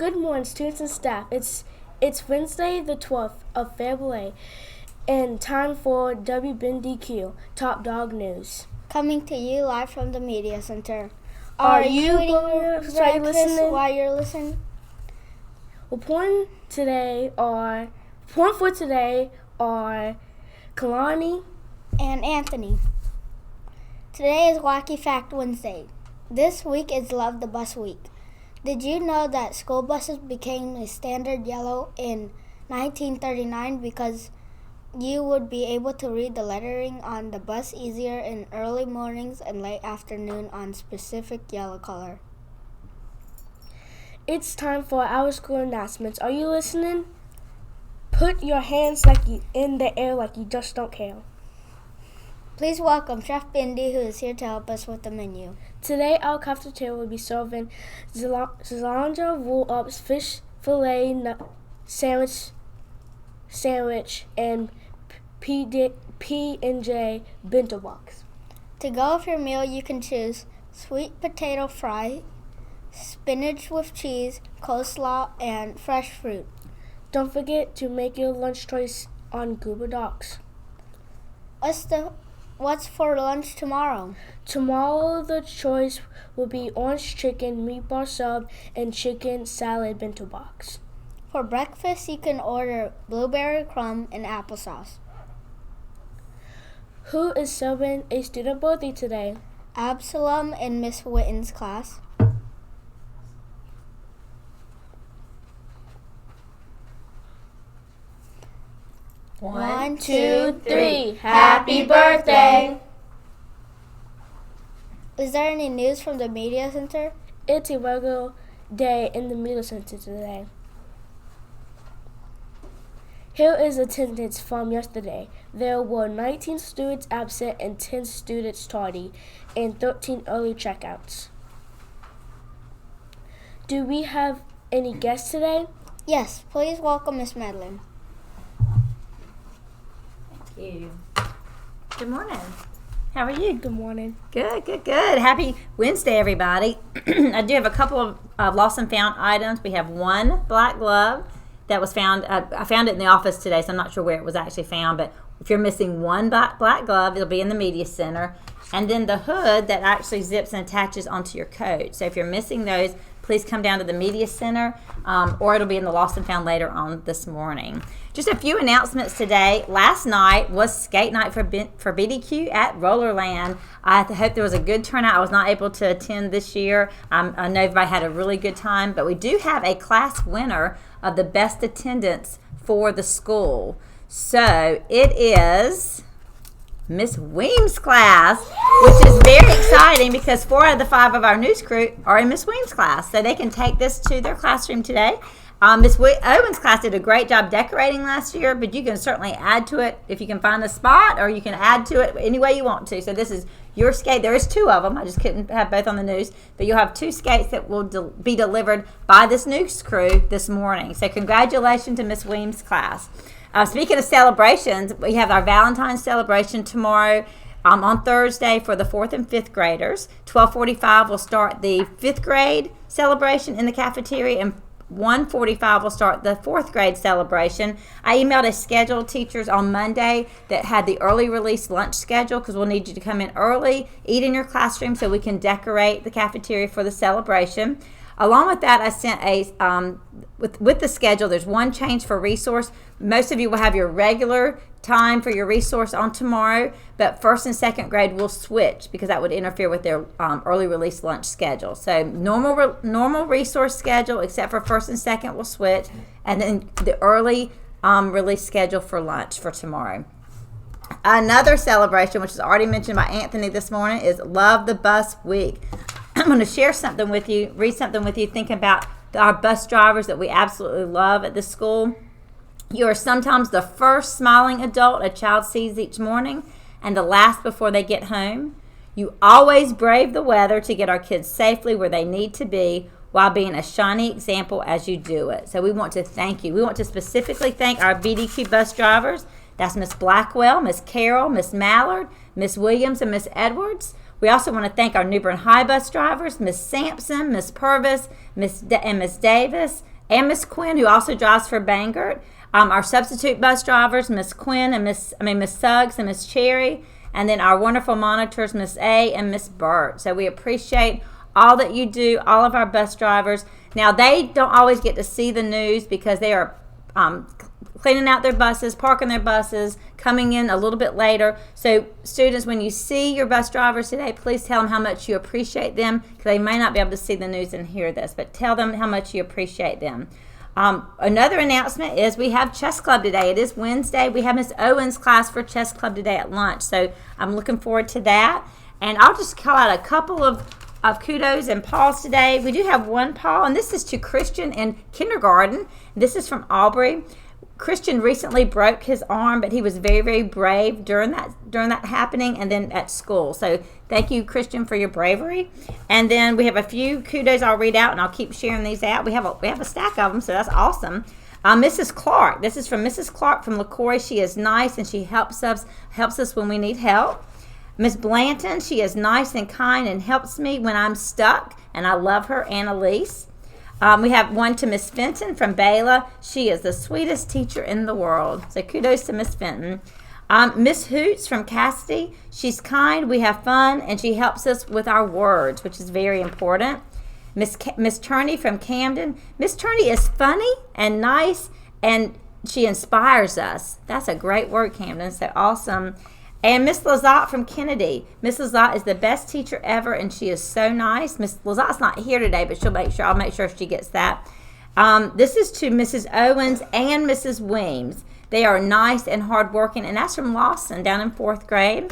Good morning, students and staff. It's Wednesday, the 12th of February, and time for BDQ Top Dog News. Coming to you live from the Media Center. Are you eating breakfast while you're listening? Well, porn for today are Kalani and Anthony. Today is Wacky Fact Wednesday. This week is Love the Bus Week. Did you know that school buses became a standard yellow in 1939 because you would be able to read the lettering on the bus easier in early mornings and late afternoon on specific yellow color? It's time for our school announcements. Are you listening? Put your hands in the air like you just don't care. Please welcome Chef Bindi, who is here to help us with the menu. Today, our cafeteria will be serving cilantro roll-ups, fish fillet sandwich, and P&J bento box. To go with your meal, you can choose sweet potato fry, spinach with cheese, coleslaw, and fresh fruit. Don't forget to make your lunch choice on Google Docs. What's for lunch tomorrow? Tomorrow the choice will be orange chicken, meatball sub, and chicken salad bento box. For breakfast, you can order blueberry crumb and applesauce. Who is celebrating a student birthday today? Absalom in Miss Witten's class. One, two, three. Happy birthday! Is there any news from the Media Center? It's a regular day in the Media Center today. Here is attendance from yesterday. There were 19 students absent and 10 students tardy, and 13 early checkouts. Do we have any guests today? Yes, please welcome Miss Madeline. You. Good morning. How are you? Good morning. Good. Happy Wednesday, everybody. I do have a couple of lost and found items. We have one black glove that was found. I found it in the office today, so I'm not sure where it was actually found. But if you're missing one black glove, it'll be in the Media Center. And then the hood that actually zips and attaches onto your coat. So if you're missing those, please come down to the Media Center, or it'll be in the Lost and Found later on this morning. Just a few announcements today. Last night was skate night for BDQ at Rollerland. I hope there was a good turnout. I was not able to attend this year. I know everybody had a really good time, but we do have a class winner of the best attendance for the school. So it is Miss Weems' class, which is very exciting because 4 out of the 5 of our news crew are in Miss Weems' class, so they can take this to their classroom today. Miss Owen's class did a great job decorating last year, but you can certainly add to it if you can find a spot, or you can add to it any way you want to. So this is your skate. There is 2 of them. I just couldn't have both on the news, but you'll have 2 skates that will be delivered by this news crew this morning. So congratulations to Miss Weems' class. Speaking of celebrations, we have our Valentine's celebration tomorrow on Thursday for the 4th and 5th graders. 12:45 will start the 5th grade celebration in the cafeteria, and 1:45 will start the 4th grade celebration. I emailed a schedule to teachers on Monday that had the early release lunch schedule because we'll need you to come in early, eat in your classroom so we can decorate the cafeteria for the celebration. Along with that, I sent with the schedule, there's one change for resource. Most of you will have your regular time for your resource on tomorrow, but 1st and 2nd grade will switch because that would interfere with their early release lunch schedule. So normal resource schedule, except for 1st and 2nd will switch, and then the early release schedule for lunch for tomorrow. Another celebration, which is already mentioned by Anthony this morning, is Love the Bus Week. I'm going to share something with you, read something with you, think about our bus drivers that we absolutely love at this school. You are sometimes the first smiling adult a child sees each morning and the last before they get home. You always brave the weather to get our kids safely where they need to be while being a shiny example as you do it. So we want to thank you. We want to specifically thank our BDQ bus drivers. That's Miss Blackwell, Miss Carroll, Miss Mallard, Miss Williams, and Miss Edwards. We also want to thank our New Bern High bus drivers, Miss Sampson, Miss Purvis, and Miss Davis, and Miss Quinn, who also drives for Bangor. Our substitute bus drivers, Miss Quinn and Miss Suggs and Miss Cherry, and then our wonderful monitors, Miss A and Miss Burt. So we appreciate all that you do, all of our bus drivers. Now, they don't always get to see the news because they are cleaning out their buses, parking their buses, coming in a little bit later. So students, when you see your bus drivers today, please tell them how much you appreciate them, because they may not be able to see the news and hear this, but tell them how much you appreciate them. Another announcement is we have chess club today. It is Wednesday. We have Miss Owen's class for chess club today at lunch, so I'm looking forward to that. And I'll just call out a couple of kudos and paws today. We do have one paw, and this is to Christian in kindergarten. This is from Aubrey. Christian recently broke his arm, but he was very, very brave during that happening and then at school. So thank you, Christian, for your bravery. And then we have a few kudos I'll read out, and I'll keep sharing these out. We have a stack of them, so that's awesome. Mrs. Clark. This is from Mrs. Clark from LaCroix. She is nice, and she helps us when we need help. Miss Blanton, she is nice and kind and helps me when I'm stuck, and I love her. Annalise. We have one to Miss Fenton from Bela. She is the sweetest teacher in the world. So kudos to Miss Fenton. Miss Hoots from Cassidy. She's kind, we have fun, and she helps us with our words, which is very important. Miss Turney from Camden. Miss Turney is funny and nice, and she inspires us. That's a great word, Camden. So awesome. And Miss Lazat from Kennedy. Miss Lazat is the best teacher ever, and she is so nice. Miss Lazat's not here today, but I'll make sure she gets that. This is to Mrs. Owens and Mrs. Weems. They are nice and hardworking, and that's from Lawson down in 4th grade.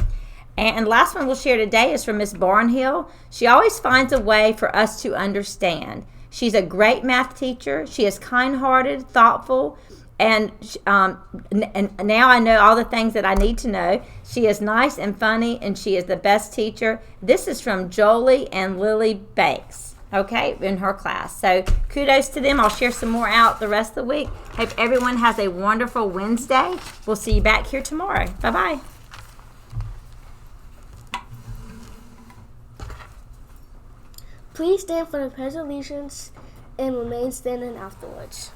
And last one we'll share today is from Miss Barnhill. She always finds a way for us to understand. She's a great math teacher. She is kind-hearted, thoughtful, and now I know all the things that I need to know. She is nice and funny, and she is the best teacher. This is from Jolie and Lily Banks, okay, in her class. So kudos to them. I'll share some more out the rest of the week. Hope everyone has a wonderful Wednesday. We'll see you back here tomorrow. Bye-bye. Please stand for the Pledge of Allegiance and remain standing afterwards.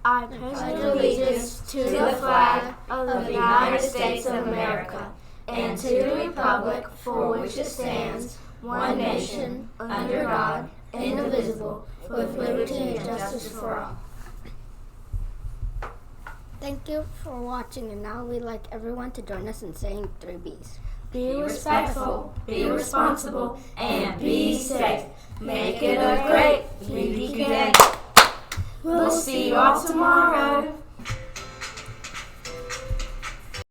I pledge allegiance to the flag of the United States of America and to the republic for which it stands, one nation, under God, indivisible, with liberty and justice for all. Thank you for watching, and now we'd like everyone to join us in saying 3 B's. Be respectful, be responsible, and be safe. Make it a great BDQ day. We'll see you all tomorrow.